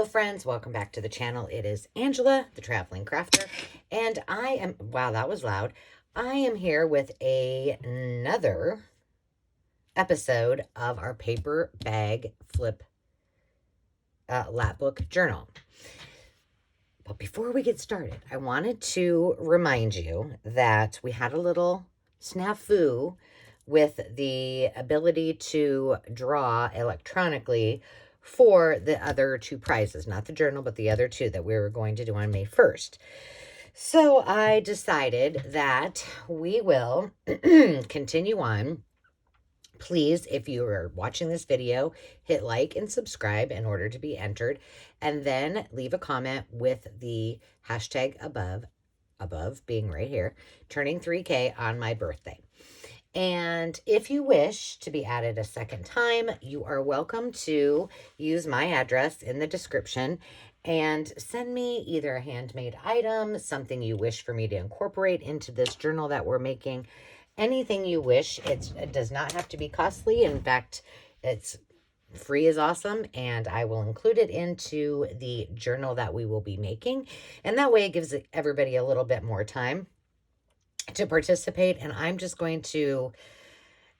Hello friends, welcome back to the channel. It is Angela, the Traveling Crafter, and I am, wow, that was loud. I am here with another episode of our paper bag flip lapbook journal. But before we get started, I wanted to remind you that we had a little snafu with the ability to draw electronically for the other two prizes, not the journal, but the other two that we were going to do on May 1st. So I decided that we will continue on. Please, if you are watching this video, hit like and subscribe in order to be entered, and then leave a comment with the hashtag above being right here, turning 3K on my birthday. And if you wish to be added a second time, you are welcome to use my address in the description and send me either a handmade item, something you wish for me to incorporate into this journal that we're making, anything you wish. It does not have to be costly. In fact, it's free is awesome, and I will include it into the journal that we will be making. And that way it gives everybody a little bit more time to participate. And I'm just going to,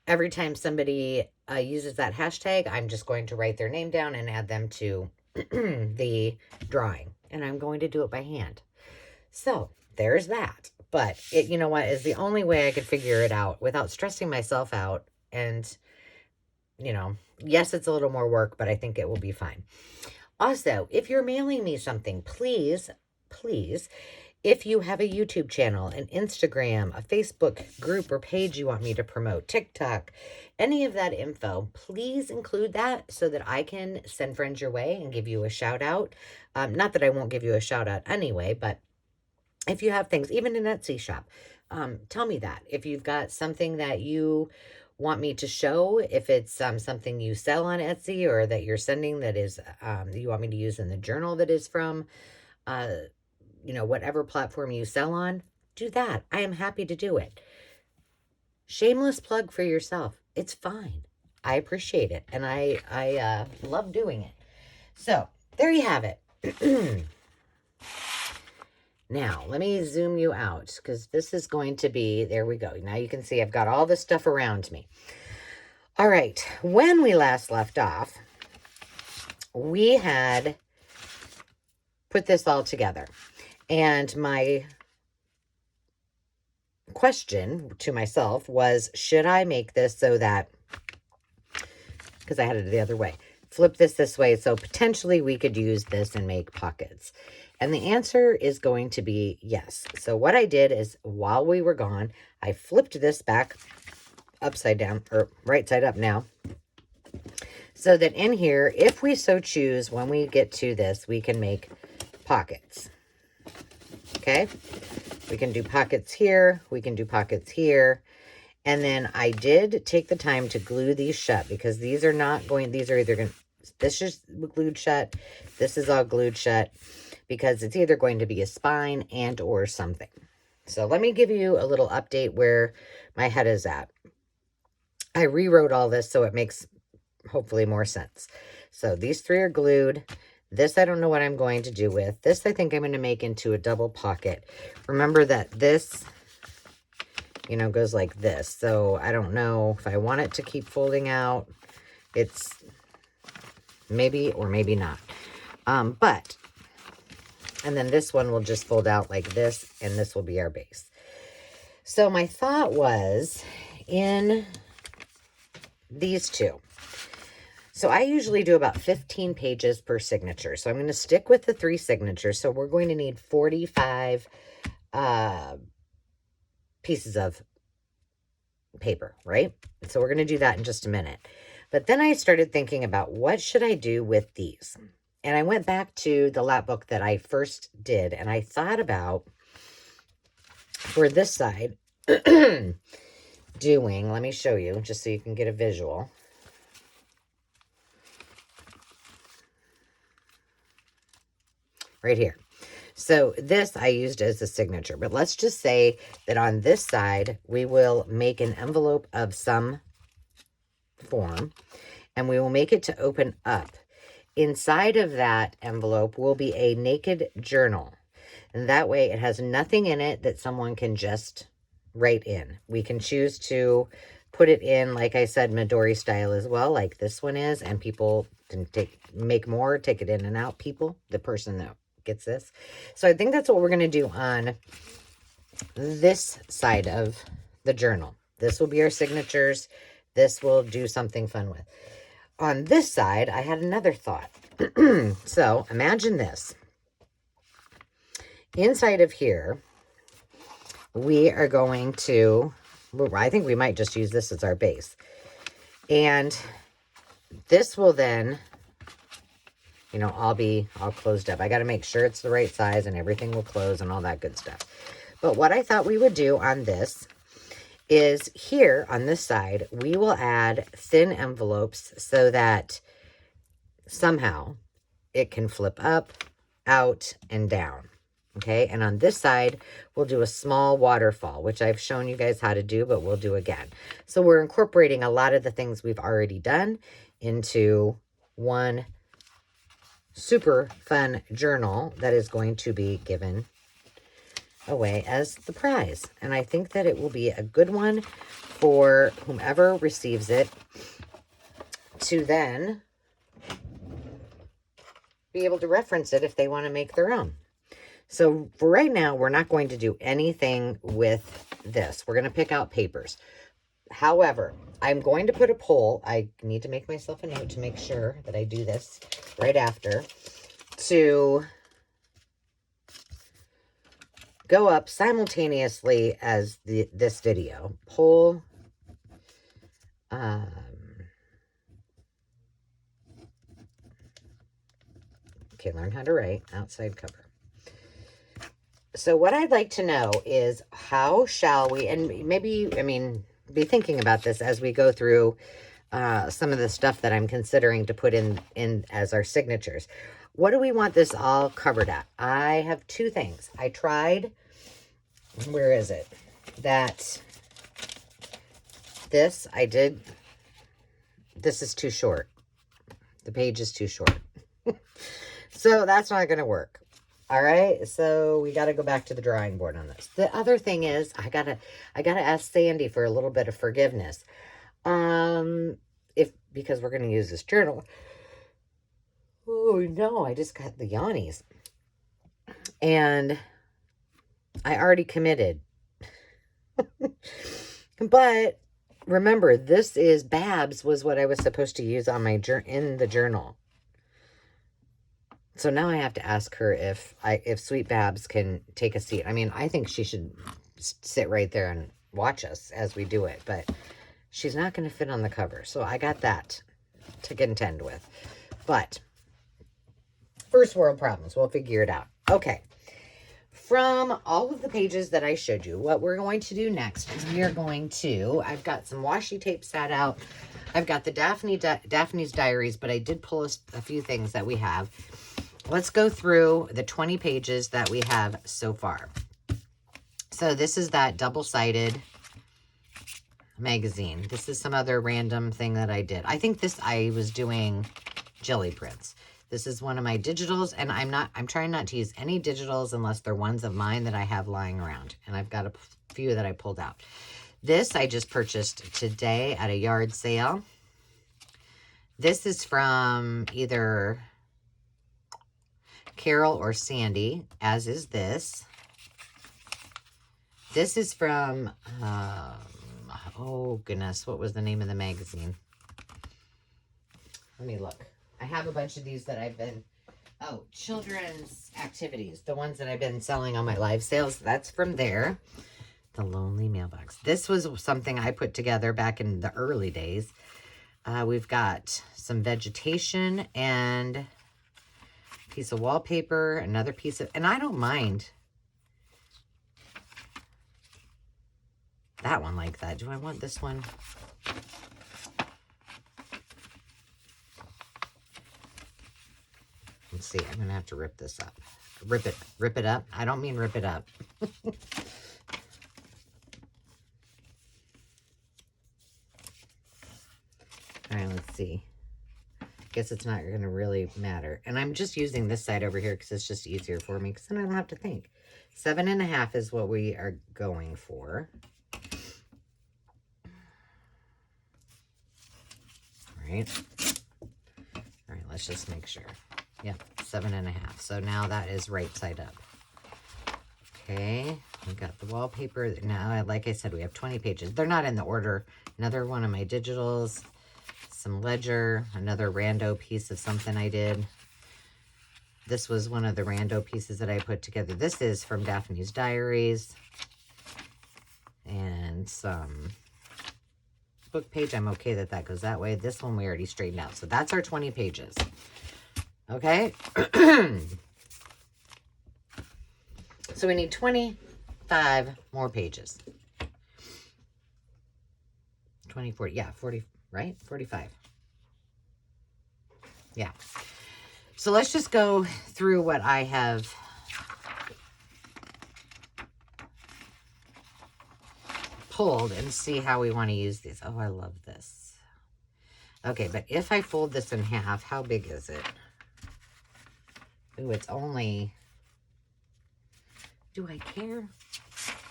every time somebody uses that hashtag, I'm just going to write their name down and add them to the drawing. And I'm going to do it by hand. So there's that. But it, you know what, is the only way I could figure it out without stressing myself out. And, you know, yes, it's a little more work, but I think it will be fine. Also, if you're mailing me something, please, if you have a YouTube channel, an Instagram, a Facebook group or page you want me to promote, TikTok, any of that info, please include that so that I can send friends your way and give you a shout out. Not that I won't give you a shout out anyway, but if you have things, even an Etsy shop, tell me that. If you've got something that you want me to show, if it's something you sell on Etsy or that you're sending that is, you want me to use in the journal that is from, you know, whatever platform you sell on, do that. I am happy to do it. Shameless plug for yourself. It's fine. I appreciate it. And I love doing it. So there you have it. Now, let me zoom you out because this is going to be, there we go. Now you can see I've got all this stuff around me. All right. When we last left off, we had put this all together. And my question to myself was, should I make this so that, because I had it the other way, flip this way so potentially we could use this and make pockets? And the answer is going to be yes. So what I did is, while we were gone, I flipped this back upside down, or right side up now, so that in here, if we so choose, when we get to this, we can make pockets. Okay, we can do pockets here, we can do pockets here. And then I did take the time to glue these shut, because these are not going, these are either going to, this is glued shut, this is all glued shut, because it's either going to be a spine and or something. So let me give you a little update where my head is at. I rewrote all this so it makes hopefully more sense. So these three are glued. This I don't know what I'm going to do with. This I think I'm going to make into a double pocket. Remember that this, you know, goes like this. So I don't know if I want it to keep folding out. It's maybe or maybe not. But, and then this one will just fold out like this, and this will be our base. So my thought was in these two. So I usually do about 15 pages per signature. So I'm going to stick with the 3 signatures. So we're going to need 45 pieces of paper, right? So we're going to do that in just a minute. But then I started thinking about, what should I do with these? And I went back to the lap book that I first did, and I thought about, for this side, doing, let me show you just so you can get a visual. Right here. So this I used as a signature, but let's just say that on this side, we will make an envelope of some form, and we will make it to open up. Inside of that envelope will be a naked journal. And that way it has nothing in it that someone can just write in. We can choose to put it in, like I said, Midori style as well, like this one is, and people can make more, take it in and out. People, the person that gets this. So I think that's what we're going to do on this side of the journal. This will be our signatures. This will do something fun with. On this side, I had another thought. So imagine this. Inside of here, we are going to, I think we might just use this as our base. And this will then, you know, all closed up. I got to make sure it's the right size and everything will close and all that good stuff. But what I thought we would do on this is here on this side, we will add thin envelopes so that somehow it can flip up, out, and down. Okay, and on this side, we'll do a small waterfall, which I've shown you guys how to do, but we'll do again. So we're incorporating a lot of the things we've already done into one super fun journal that is going to be given away as the prize. And I think that it will be a good one for whomever receives it to then be able to reference it if they want to make their own. So for right now, we're not going to do anything with this. We're going to pick out papers. However, I'm going to put a poll. I need to make myself a note to make sure that I do this right after, to go up simultaneously as this video. Poll. Okay, learn how to write. Outside cover. So what I'd like to know is, how shall we, and maybe, I mean, be thinking about this as we go through some of the stuff that I'm considering to put in as our signatures. What do we want this all covered at? I have two things. I tried, where is it? This is too short. The page is too short. So that's not going to work. All right, so we got to go back to the drawing board on this. The other thing is, I gotta ask Sandy for a little bit of forgiveness, because we're gonna use this journal. Oh no, I just got the yawnies, and I already committed. But remember, this is Babs was what I was supposed to use on my in the journal. So now I have to ask her if Sweet Babs can take a seat. I mean, I think she should sit right there and watch us as we do it, but she's not going to fit on the cover. So I got that to contend with. But first world problems, we'll figure it out. Okay. From all of the pages that I showed you, what we're going to do next is we are going to, I've got some washi tape sat out. I've got the Daphne's Diaries, but I did pull a few things that we have. Let's go through the 20 pages that we have so far. So this is that double-sided magazine. This is some other random thing that I did. I think I was doing jelly prints. This is one of my digitals, and I'm trying not to use any digitals unless they're ones of mine that I have lying around. And I've got a few that I pulled out. This I just purchased today at a yard sale. This is from either Carol or Sandy, as is this. This is from, oh goodness, what was the name of the magazine? Let me look. I have a bunch of these that I've been, Children's Activities, the ones that I've been selling on my live sales. That's from there. The Lonely Mailbox. This was something I put together back in the early days. We've got some vegetation and a piece of wallpaper, another piece of, and I don't mind that one like that. Do I want this one? Let's see. I'm going to have to rip this up. Rip it up. I don't mean rip it up. All right, let's see. Guess it's not going to really matter. And I'm just using this side over here because it's just easier for me because then I don't have to think. 7.5 is what we are going for. All right. All right, let's just make sure. Yep, 7.5. So now that is right side up. Okay, we got the wallpaper. Now, like I said, we have 20 pages. They're not in the order. Another one of my digitals, some ledger, another rando piece of something I did. This was one of the rando pieces that I put together. This is from Daphne's Diaries. And some book page. I'm okay that that goes that way. This one we already straightened out. So that's our 20 pages. Okay. So we need 25 more pages. 20, 40, yeah, 40, right? 45. Yeah. So let's just go through what I have pulled and see how we want to use these. Oh, I love this. Okay, but if I fold this in half, how big is it? Ooh, it's only... Do I care?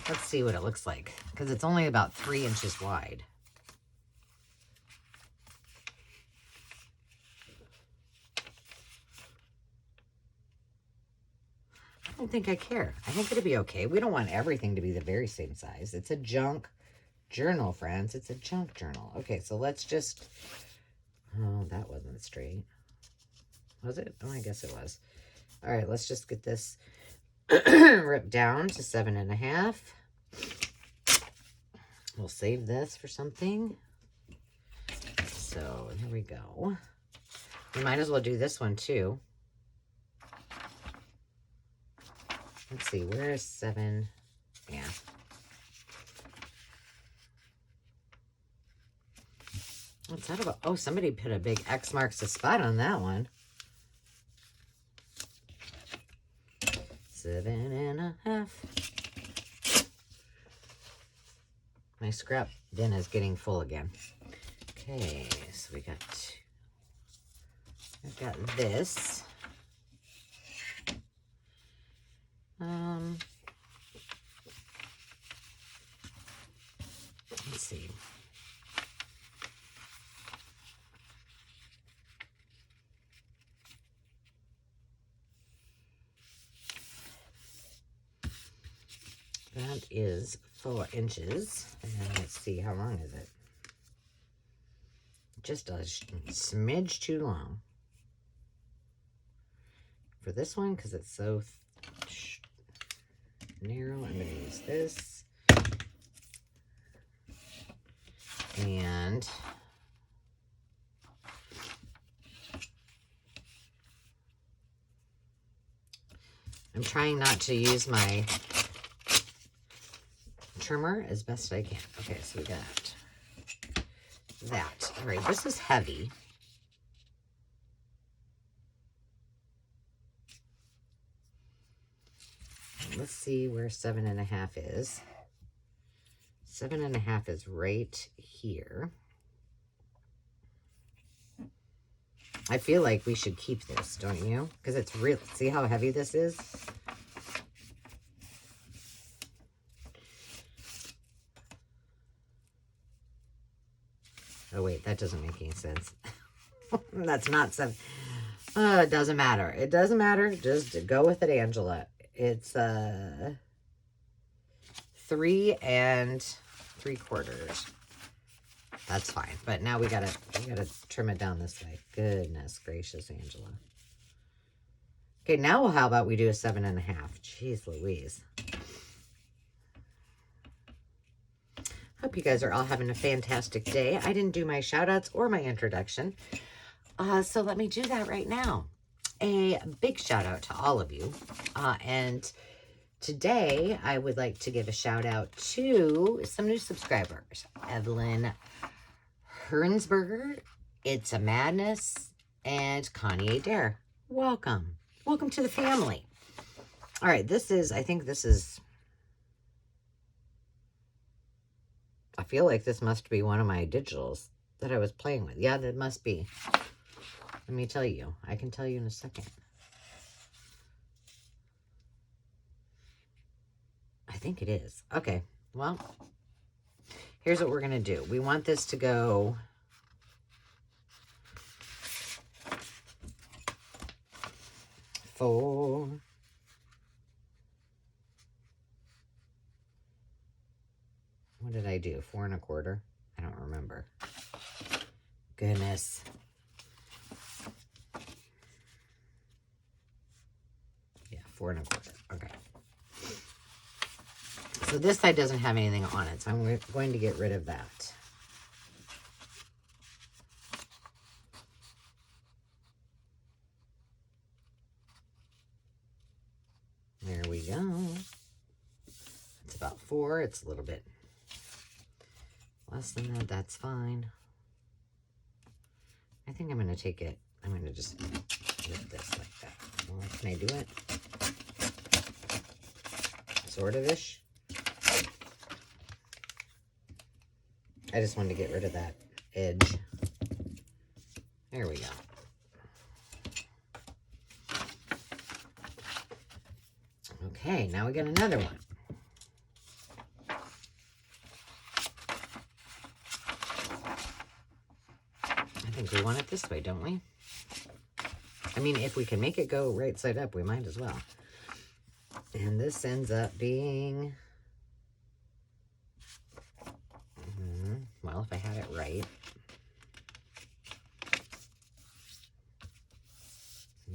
Let's see what it looks like, because it's only about 3 inches wide. I don't think I care. I think it'll be okay. We don't want everything to be the very same size. It's a junk journal, friends. It's a junk journal. Okay, so let's just... Oh, that wasn't straight. Was it? Oh, I guess it was. All right, let's just get this ripped down to 7.5. We'll save this for something. So here we go. We might as well do this one too. Let's see, where is 7? Yeah. What's that about? Oh, somebody put a big X marks the spot on that one. 7.5. My scrap bin is getting full again. Okay, so we got I've got this. Let's see. That is 4 inches. And then let's see, how long is it? Just a smidge too long. For this one, because it's so narrow, I'm going to use this. And I'm trying not to use my trimmer as best I can. Okay, so we got that. All right, this is heavy. Let's see where 7.5 is. 7.5 is right here. I feel like we should keep this, don't you? Because it's real. See how heavy this is? Oh, wait, that doesn't make any sense. That's not 7. It doesn't matter. It doesn't matter. Just go with it, Angela. It's 3 3/4. That's fine. But now we gotta trim it down this way. Goodness gracious, Angela. Okay, now how about we do a 7.5? Jeez Louise. Hope you guys are all having a fantastic day. I didn't do my shout outs or my introduction. So let me do that right now. A big shout out to all of you. And today I would like to give a shout out to some new subscribers. Evelyn Hernsberger, It's a Madness, and Connie Adair. Welcome. Welcome to the family. All right, I think this is, I feel like this must be one of my digitals that I was playing with. Yeah, that must be. Let me tell you. I can tell you in a second. I think it is. Okay, well, here's what we're going to do. We want this to go four. What did I do? 4 1/4? I don't remember. Goodness. Yeah, 4 1/4. Okay. So this side doesn't have anything on it, so I'm going to get rid of that. There we go. It's about 4. It's a little bit less than that. That's fine. I think I'm going to take it. I'm going to just lift this like that. Well, can I do it? Sort of-ish. I just wanted to get rid of that edge. There we go. Okay, now we got another one. I think we want it this way, don't we? I mean, if we can make it go right side up, we might as well. And this ends up being... well, if I had it right.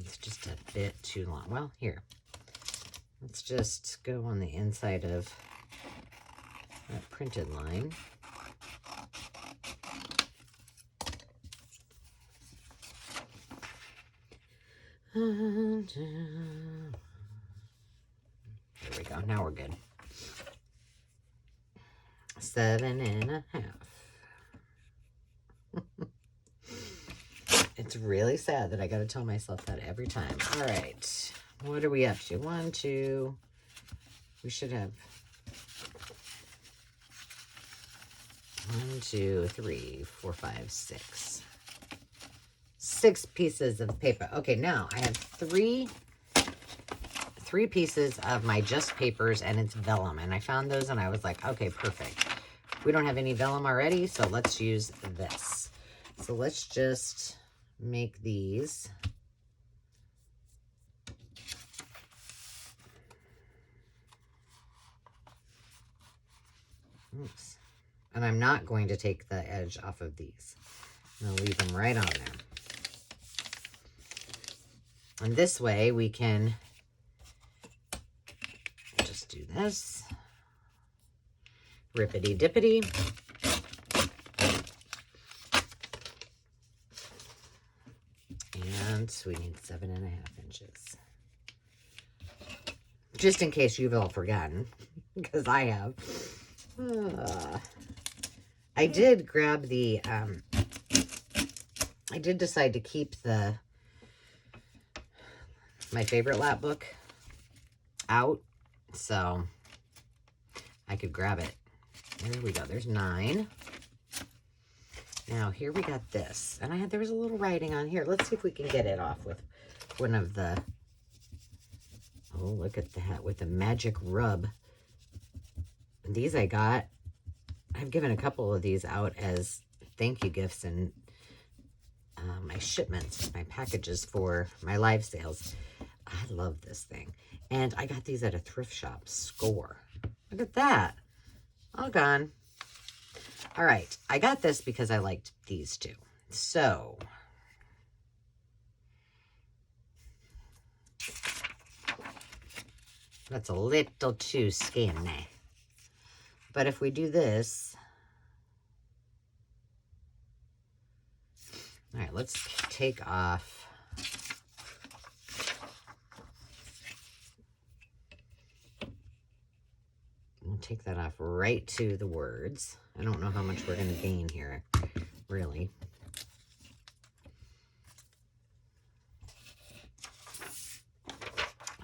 It's just a bit too long. Well, here. Let's just go on the inside of that printed line. There we go. Now we're good. 7 1/2. It's really sad that I got to tell myself that every time. All right. What are we up to? 1, 2. We should have 1, 2, 3, 4, 5, 6. 6 pieces of paper. Okay, now I have three pieces of my Just Papers, and it's vellum. And I found those, and I was like, okay, perfect. We don't have any vellum already, so let's use this. So let's just make these. Oops. And I'm not going to take the edge off of these. I'm going to leave them right on there. And this way we can just do this. Rippity dippity. And we need 7 1/2 inches. Just in case you've all forgotten, because I have. I did grab the, I did decide to keep my favorite lap book out, so I could grab it. There we go. There's 9. Now here we got this, and there was a little writing on here. Let's see if we can get it off with one of the. Oh, look at that with the magic rub. These I got. I've given a couple of these out as thank you gifts and my shipments, my packages for my live sales. I love this thing. And I got these at a thrift shop. Score. Look at that. All gone. All right. I got this because I liked these two. So that's a little too skinny. But if we do this, all right, let's take off. We'll take that off right to the words. I don't know how much we're going to gain here, really.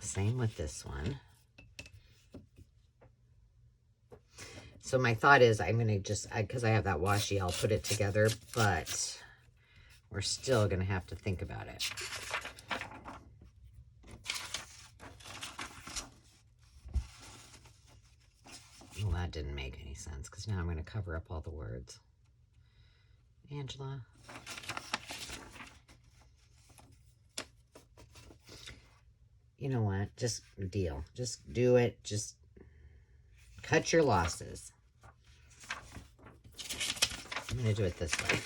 Same with this one. So my thought is I'm going to just, because I have that washi, I'll put it together, but we're still going to have to think about it. Well, that didn't make any sense because now I'm going to cover up all the words. Angela. You know what? Just deal. Just do it. Just cut your losses. I'm going to do it this way.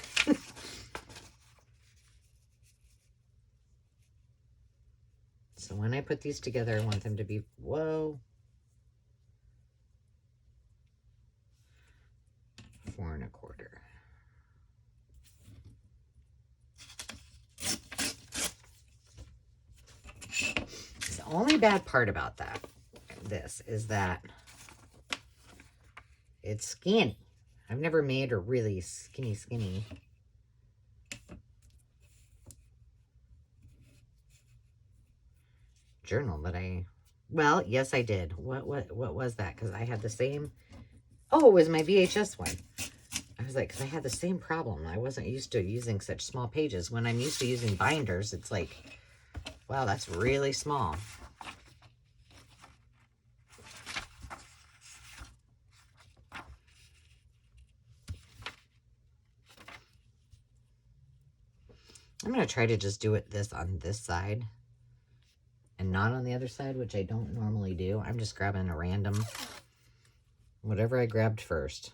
So when I put these together, I want them to be, whoa, 4 1/4. The only bad part about this is that it's skinny. I've never made a really skinny journal, but well, yes, I did. What was that? Because I had the same, oh, it was my VHS one. I was like, because I had the same problem. I wasn't used to using such small pages. When I'm used to using binders, it's like, wow, that's really small. I'm going to try to just do this on this side and not on the other side, which I don't normally do. I'm just grabbing a random, whatever I grabbed first.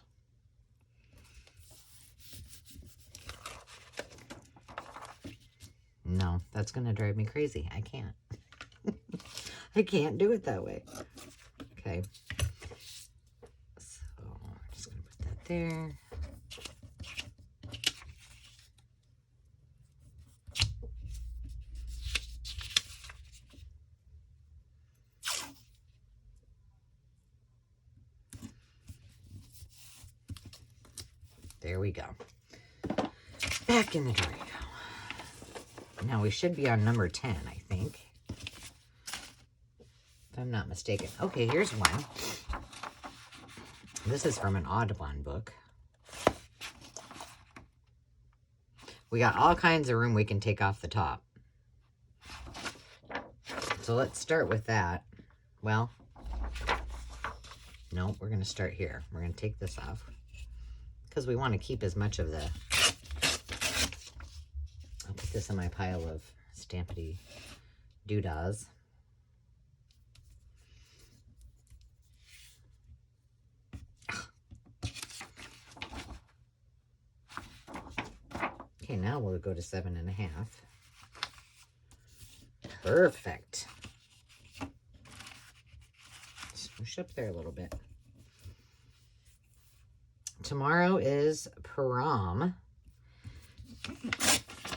No, that's going to drive me crazy. I can't. I can't do it that way. Okay. So I'm just going to put that there. There we go. Back in the drawer. Now we should be on number 10, I think. If I'm not mistaken. Okay, here's one. This is from an Audubon book. We got all kinds of room we can take off the top. So let's start with that. Well, no, we're going to start here. We're going to take this off because we want to keep as much of the... I'll put this in my pile of Stampity doodahs. Okay, now we'll go to 7.5. Perfect. Push up there a little bit. Tomorrow is prom.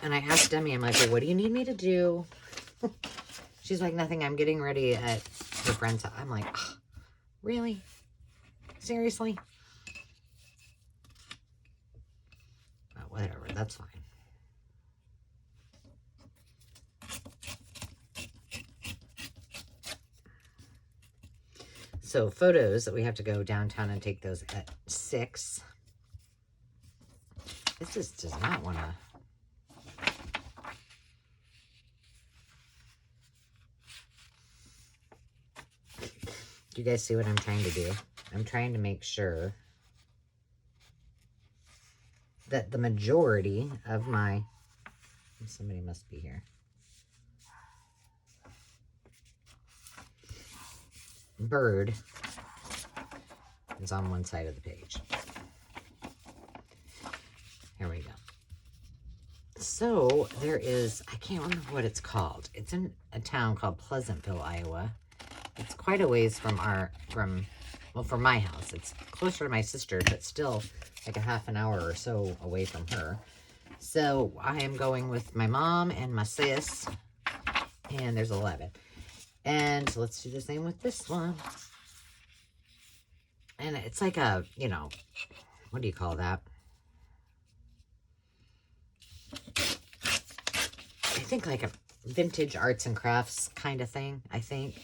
And I asked Demi, I'm like, well, what do you need me to do? She's like, nothing. I'm getting ready at her friend's house. I'm like, oh, really? Seriously? Oh, whatever. That's fine. So photos that we have to go downtown and take those at 6. This just does not want to. Do you guys see what I'm trying to do? I'm trying to make sure that the majority of my, somebody must be here, bird is on one side of the page. Here we go. So there is, I can't remember what it's called. It's in a town called Pleasantville, Iowa. It's quite a ways from from my house. It's closer to my sister, but still like a half an hour or so away from her. So I am going with my mom and my sis, and there's 11. And so let's do the same with this one. And it's like a, you know, what do you call that? I think like a vintage arts and crafts kind of thing, I think.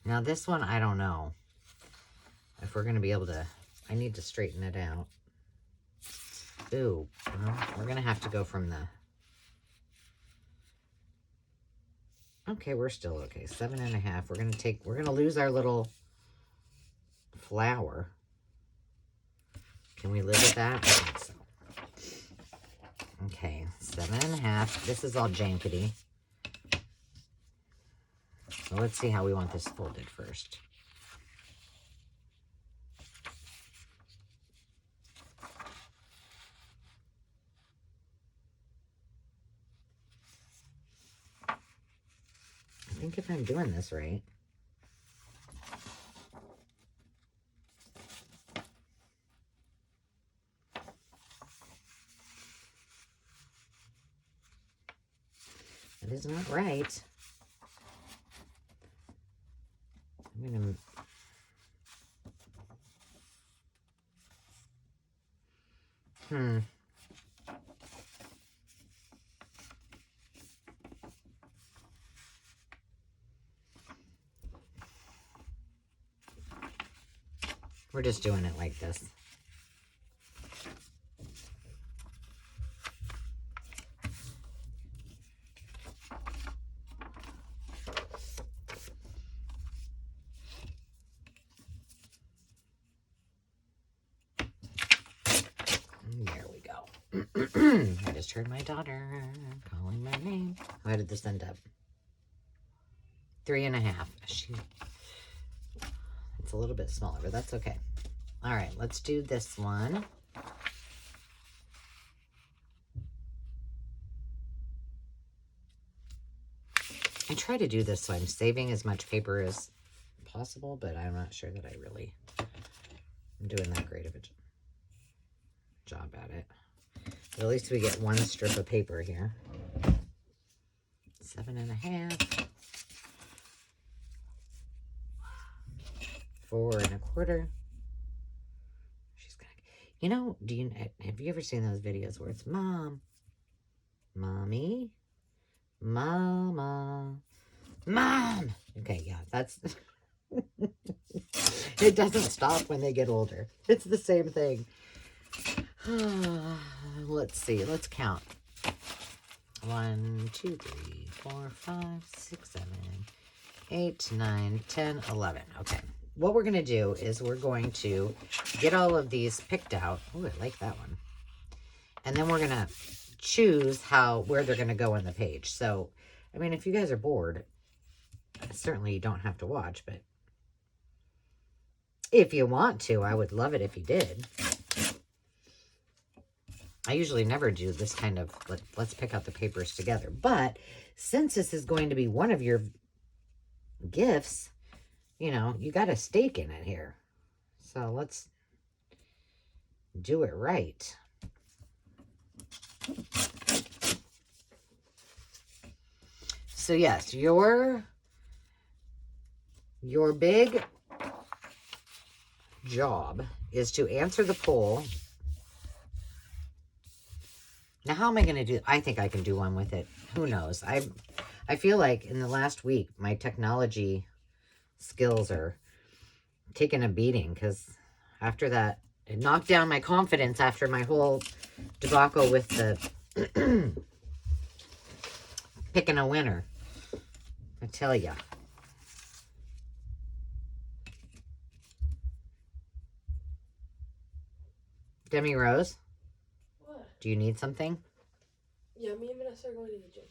Now this one, I don't know if we're going to be able to, I need to straighten it out. Ooh, well, we're going to have to go from the... Okay, we're still okay. 7.5. We're going to lose our little flower. Can we live with that? I think so. Okay, 7.5. This is all jankety. So let's see how we want this folded first. I think if I'm doing this right. That is not right. I'm going to... We're just doing it like this. There we go. I just heard my daughter calling my name. How did this end up? 3.5. It's a little bit smaller, but that's okay. All right, let's do this one. I try to do this so I'm saving as much paper as possible, but I'm not sure that I really am doing that great of a job at it. But at least we get one strip of paper here. 7.5. 4.25. She's gonna, you know, have you ever seen those videos where it's mom, mommy, mama, mom? Okay, yeah, that's it doesn't stop when they get older. It's the same thing. Let's see, let's count. 1, 2, 3, 4, 5, 6, 7, 8, 9, 10, 11. Okay. What we're going to do is we're going to get all of these picked out. Oh, I like that one. And then we're going to choose where they're going to go on the page. So, I mean, if you guys are bored, certainly you don't have to watch, but if you want to, I would love it if you did. I usually never do this kind of, let's pick out the papers together. But since this is going to be one of your gifts, you know, you got a stake in it here. So let's do it right. So yes, your big job is to answer the poll. Now, how am I going to do? I think I can do one with it. Who knows? I feel like in the last week, my technology skills are taking a beating because after that, it knocked down my confidence after my whole debacle with the picking a winner. I tell ya. Demi Rose? What? Do you need something? Yeah, me and Vanessa are going to the gym.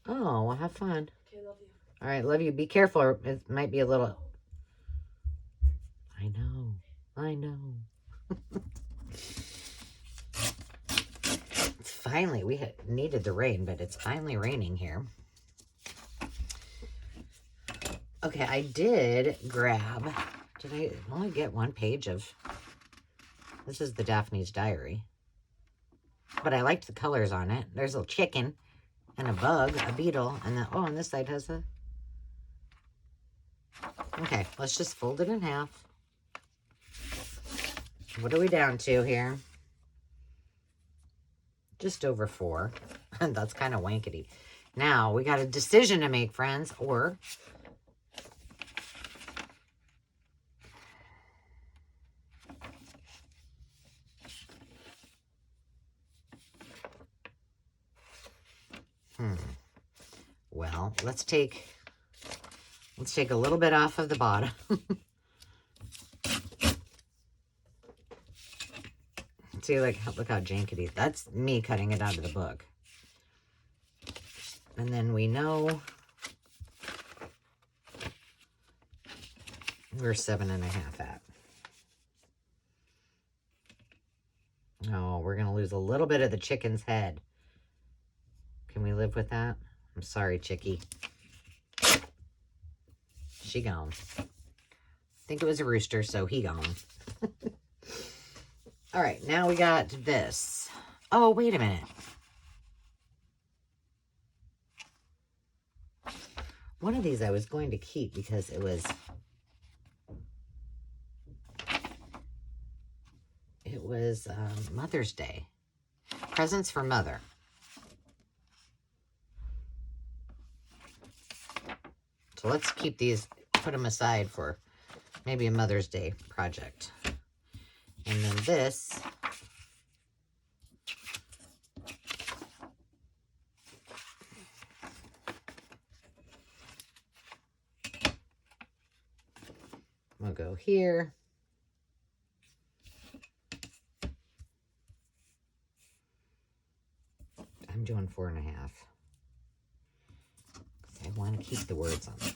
Oh, well, have fun. Okay, love you. All right, love you. Be careful. It might be a little... I know. Finally, we had needed the rain, but it's finally raining here. Okay, I did grab... Did I only get one page of... This is the Daphne's Diary. But I liked the colors on it. There's a chicken and a bug, a beetle, and then... Oh, and this side has a... Okay, let's just fold it in half. What are we down to here? Just over 4. That's kind of wankety. Now, we got a decision to make, friends, or... well, let's take a little bit off of the bottom. See, look how jankety. That's me cutting it out of the book. And then we know we're 7.5 at. Oh, we're going to lose a little bit of the chicken's head. Can we live with that? I'm sorry, chickie. She gone. I think it was a rooster, so he gone. All right, now we got this. Oh, wait a minute. One of these I was going to keep because it was Mother's Day. Presents for Mother. So let's keep these, put them aside for maybe a Mother's Day project. And then this will go here. I'm doing 4.5. I want to keep the words on it.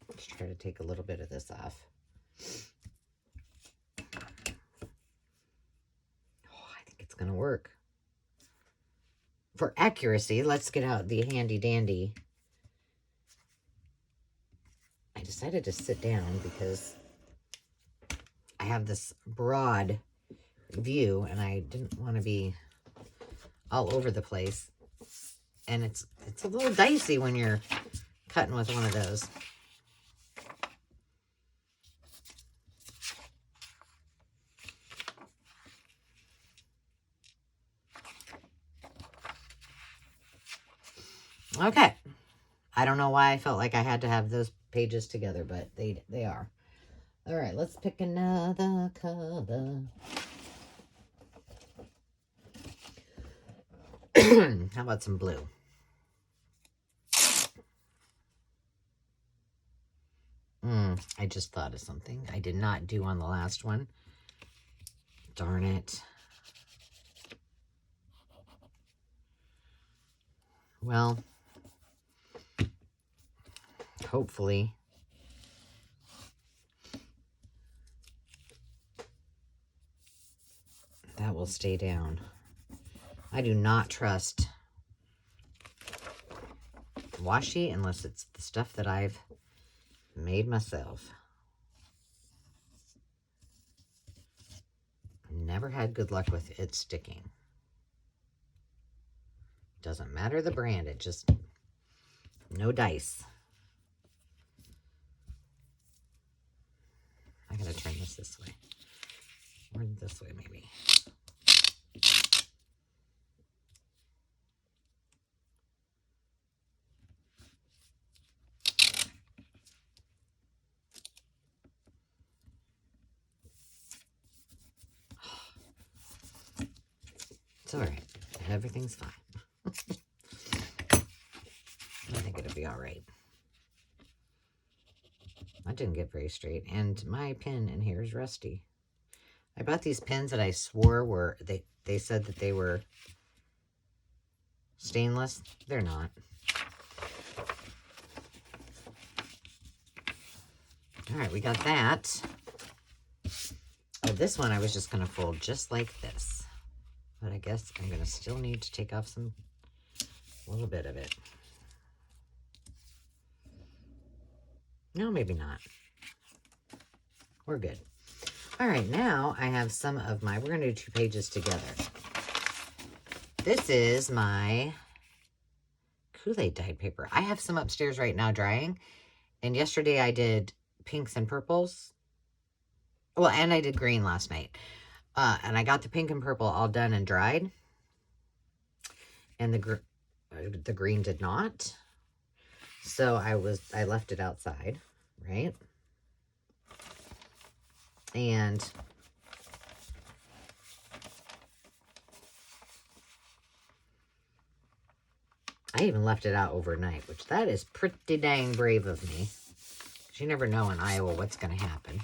Let's try to take a little bit of this off. Oh, I think it's going to work. For accuracy, let's get out the handy dandy. I decided to sit down because I have this broad view and I didn't want to be all over the place. And it's a little dicey when you're cutting with one of those. Okay. I don't know why I felt like I had to have those pages together, but they are. All right, let's pick another color. How about some blue? I just thought of something I did not do on the last one. Darn it. Well, hopefully that will stay down. I do not trust washi unless it's the stuff that I've made myself. Never had good luck with it sticking. Doesn't matter the brand, it just, no dice. I gotta turn this way. Or this way, maybe. It's all right. Everything's fine. I think it'll be all right. I didn't get very straight, and my pen in here is rusty. I bought these pens that I swore were, they said that they were stainless. They're not. All right, we got that. Oh, this one I was just going to fold just like this. But I guess I'm going to still need to take off a little bit of it. No, maybe not. We're good. All right, now I have some of my, we're going to do 2 pages together. This is my Kool-Aid dyed paper. I have some upstairs right now drying. And yesterday I did pinks and purples. Well, and I did green last night. And I got the pink and purple all done and dried. and the green did not. So I left it outside, right? And I even left it out overnight, which that is pretty dang brave of me. You never know in Iowa what's going to happen.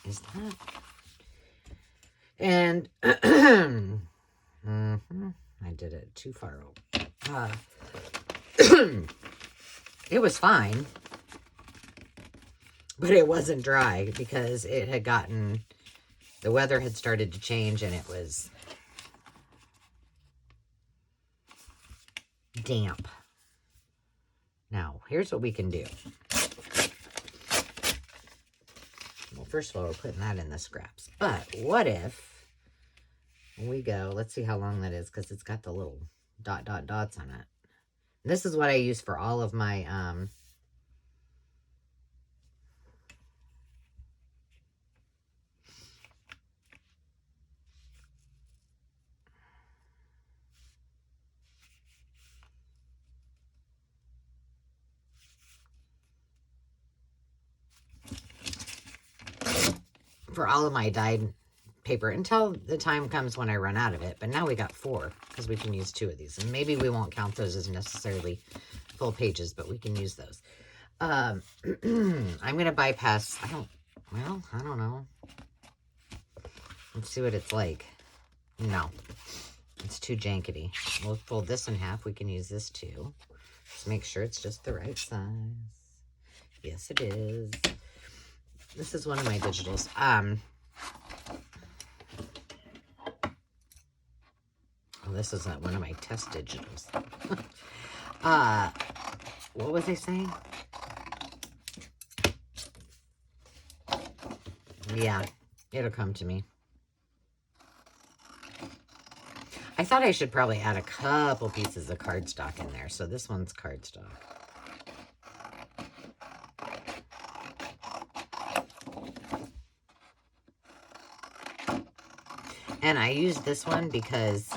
Is that? And I did it too far over. It was fine, but it wasn't dry because it had gotten, the weather had started to change and it was damp. Now, here's what we can do. Well, first of all, we're putting that in the scraps. But what if we go, let's see how long that is because it's got the little dots on it. This is what I use for all of my dyed paper until the time comes when I run out of it. But now we got 4 because we can use 2 of these. And maybe we won't count those as necessarily full pages, but we can use those. I'm going to bypass, I don't know. Let's see what it's like. No, it's too jankety. We'll fold this in half. We can use this too. Just make sure it's just the right size. Yes, it is. This is one of my digitals. Oh, this is not one of my test digitals. What was I saying? Yeah, it'll come to me. I thought I should probably add a couple pieces of cardstock in there. So this one's cardstock. And I used this one because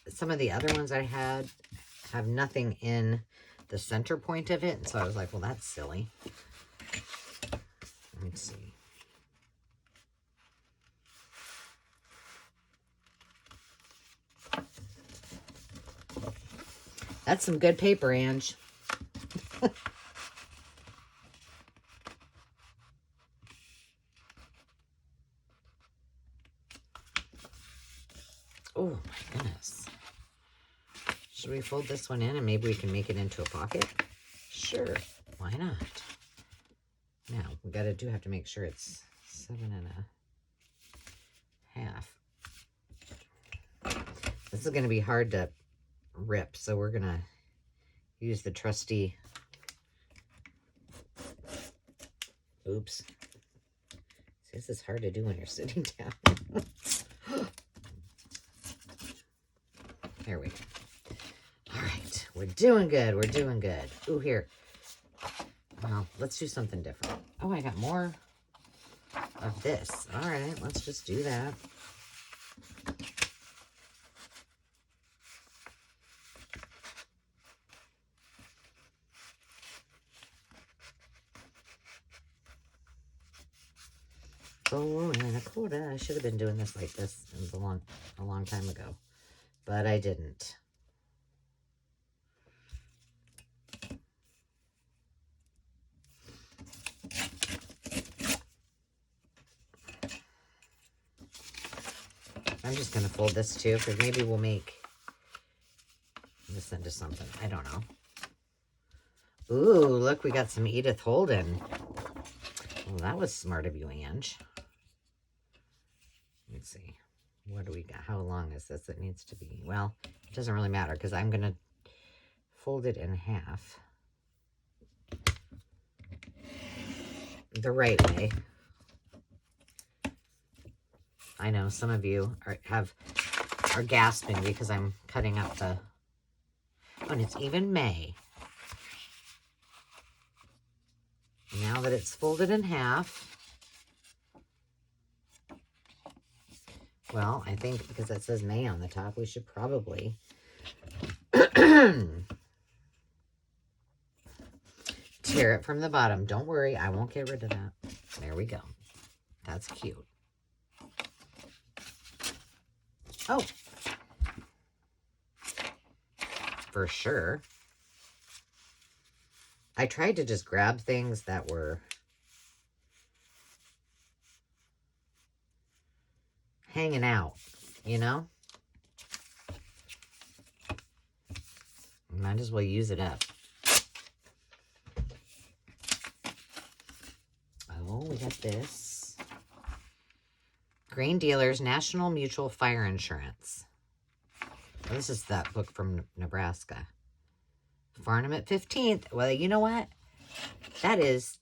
some of the other ones I had have nothing in the center point of it. And so I was like, well, that's silly. Let's see. That's some good paper, Ange. Oh, my goodness. Should we fold this one in and maybe we can make it into a pocket? Sure. Why not? Now, we have to make sure it's 7.5. This is going to be hard to rip, so we're going to use the trusty, oops. See, this is hard to do when you're sitting down. There we go. All right, we're doing good. We're doing good. Ooh, here. Well, let's do something different. Oh, I got more of this. All right, let's just do that. Oh, and a quarter. I should have been doing this like this a long time ago, but I didn't. I'm just going to fold this too, because maybe we'll make this into something. I don't know. Ooh, look, we got some Edith Holden. Well, that was smart of you, Ange. Let's see. What do we got? How long is this? It needs to be, well, it doesn't really matter because I'm going to fold it in half the right way. I know some of you are gasping because I'm cutting up the, oh, and it's even May. Now that it's folded in half, well, I think because it says May on the top, we should probably Tear it from the bottom. Don't worry, I won't get rid of that. There we go. That's cute. Oh, for sure. I tried to just grab things that were hanging out, you know? Might as well use it up. Oh, we got this. Grain Dealers National Mutual Fire Insurance. Oh, this is that book from Nebraska. Farnham at 15th. Well, you know what? That is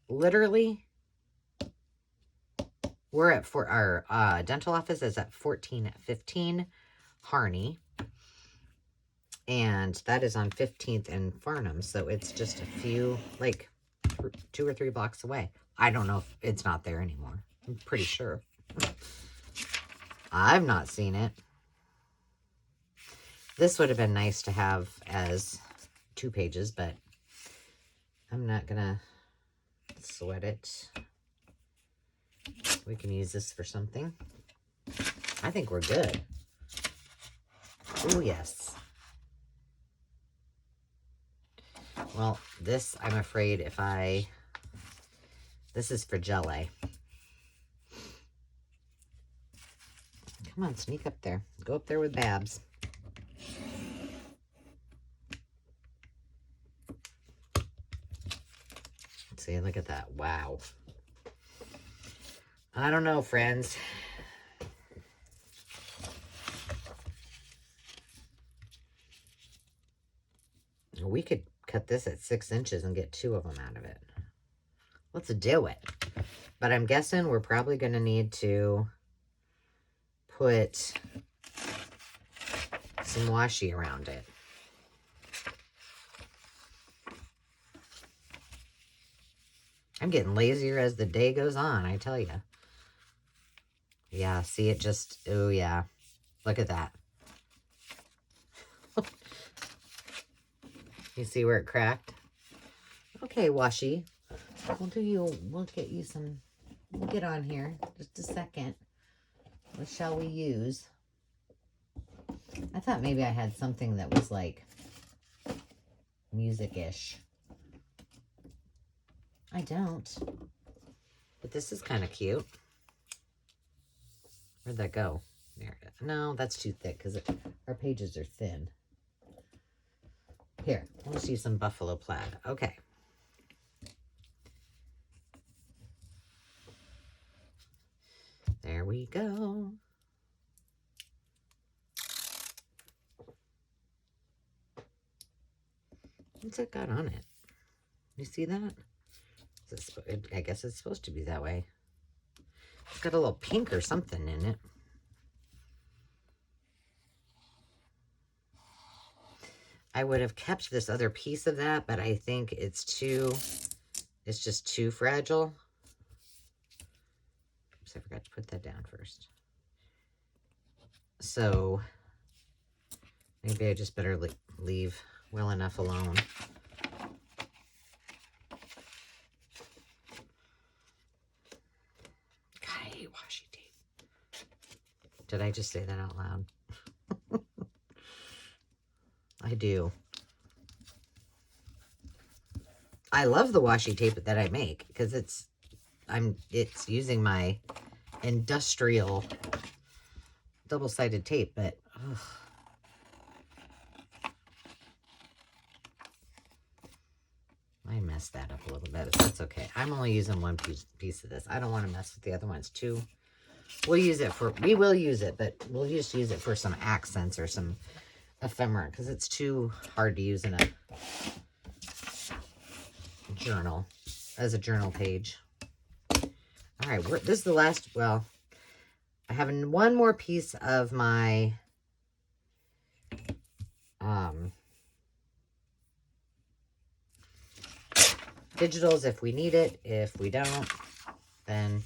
literally, we're at, for our dental office is at 1415 Harney. And that is on 15th and Farnham. So it's just a few, like 2 or 3 blocks away. I don't know if it's not there anymore. I'm pretty sure. I've not seen it. This would have been nice to have as 2 pages, but I'm not gonna sweat it. We can use this for something. I think we're good. Oh, yes. Well, this, I'm afraid if I... This is for jelly. Come on, sneak up there. Go up there with Babs. See, look at that. Wow. I don't know, friends. We could cut this at 6 inches and get 2 of them out of it. Let's do it. But I'm guessing we're probably going to need to put some washi around it. I'm getting lazier as the day goes on, I tell you. Yeah, see it just, oh yeah. Look at that. You see where it cracked? Okay, washi. We'll get you some, we'll get on here. Just a second. What shall we use? I thought maybe I had something that was like music-ish. I don't. But this is kind of cute. Where'd that go? There it is. No, that's too thick because our pages are thin. Here, let's use some buffalo plaid. Okay. There we go. What's it got on it? You see that? I guess it's supposed to be that way. It's got a little pink or something in it. I would have kept this other piece of that, but I think it's just too fragile. Oops, I forgot to put that down first. So maybe I just better leave well enough alone. God, I hate washi tape. Did I just say that out loud? I do. I love the washi tape that I make because it's using my industrial double-sided tape, but ugh. I messed that up a little bit, but that's okay. I'm only using one piece of this. I don't want to mess with the other ones too. We will use it, but we'll just use it for some accents or some ephemera because it's too hard to use in a journal, as a journal page. All right, this is the last, well, I have one more piece of my digitals if we need it. If we don't, then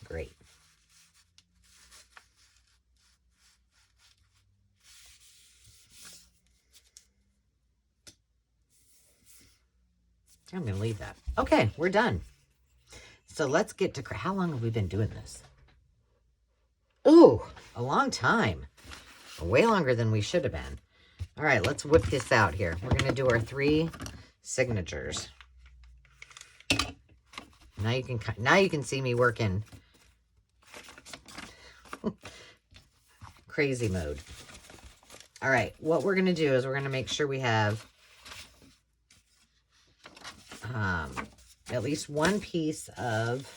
great. I'm going to leave that. Okay, we're done. So let's get to, how long have we been doing this? Ooh, a long time. Way longer than we should have been. All right, let's whip this out here. We're going to do our 3 signatures. Now you can see me working crazy mode. All right, what we're going to do is we're going to make sure we have at least one piece of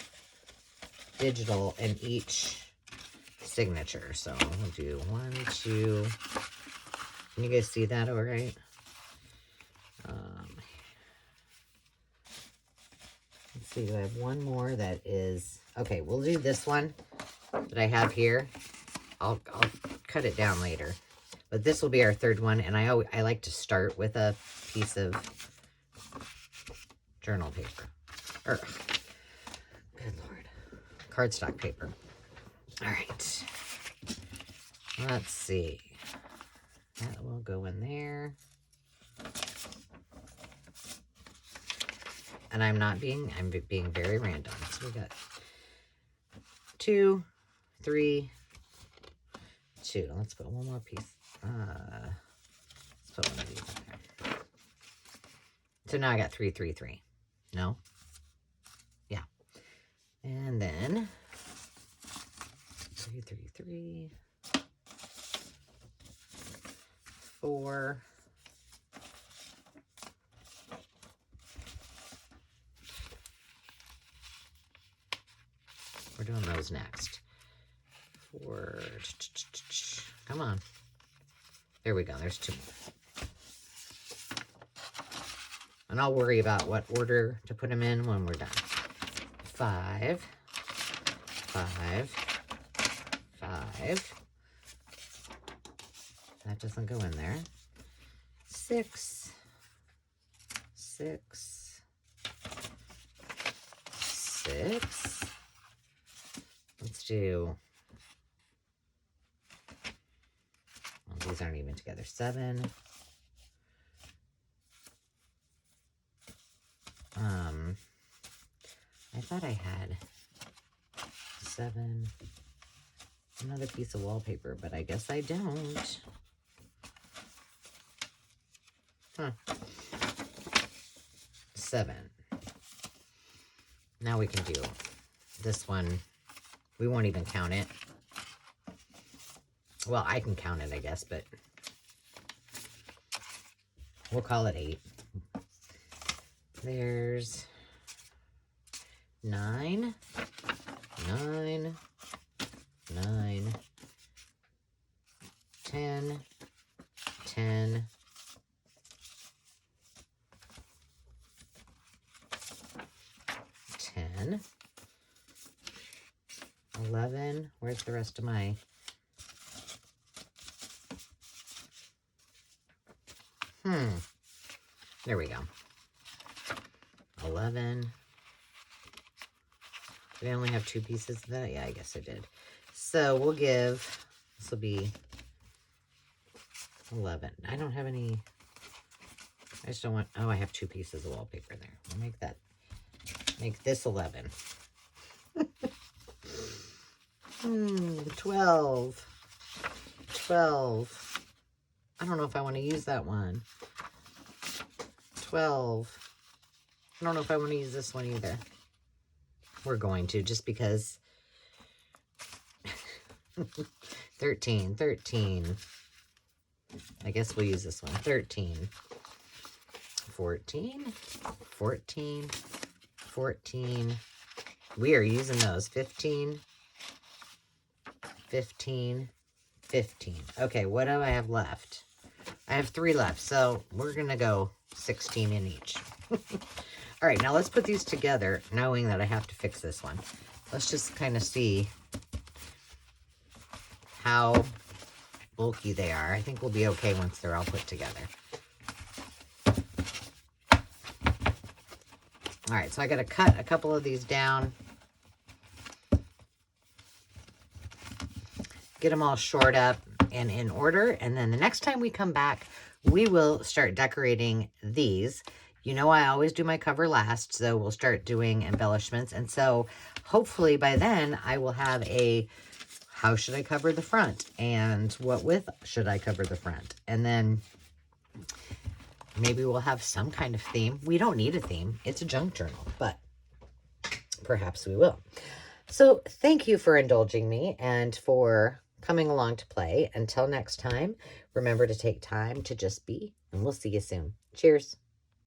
digital in each signature. So we'll do 1, 2. Can you guys see that all right? Let's see, do I have one more that is... Okay, we'll do this one that I have here. I'll cut it down later. But this will be our 3rd one, and I like to start with a piece of journal paper. Or, good Lord, cardstock paper. All right. Let's see. That will go in there. And I'm being very random. So we got 2, 3, 2. Let's put one more piece. Let's put one of these in there. So now I got 3, 3, 3. No? Yeah. And then 3, 3, 3, 4. We're doing those next. 4. Come on. There we go. There's 2 more. And I'll worry about what order to put them in when we're done. 5. 5. 5. That doesn't go in there. 6. 6. 6. Let's do... Well, these aren't even together. 7. I thought I had 7. Another piece of wallpaper, but I guess I don't. Huh. 7. Now we can do this one. We won't even count it. Well, I can count it, I guess, but we'll call it 8. There's 9, 9, 9, 10, 10, 10, 11. Where's the rest of my... There we go. 11. Did I only have 2 pieces of that? Yeah, I guess I did. So we'll give, this will be 11. I don't have any, I just don't want, oh, I have 2 pieces of wallpaper there. We'll make this 11. 12. 12. I don't know if I want to use that one. 12. I don't know if I want to use this one either. We're going to, just because. 13, 13. I guess we'll use this one. 13. 14, 14, 14. We are using those. 15, 15, 15. Okay, what do I have left? I have 3 left, so we're going to go 16 in each. All right, now let's put these together, knowing that I have to fix this one. Let's just kind of see how bulky they are. I think we'll be okay once they're all put together. All right, so I got to cut a couple of these down. Get them all shored up and in order. And then the next time we come back, we will start decorating these You know, I always do my cover last, so we'll start doing embellishments. And so hopefully by then I will have a how should I cover the front and what width should I cover the front. And then maybe we'll have some kind of theme. We don't need a theme. It's a junk journal, but perhaps we will. So thank you for indulging me and for coming along to play. Until next time, remember to take time to just be, and we'll see you soon. Cheers.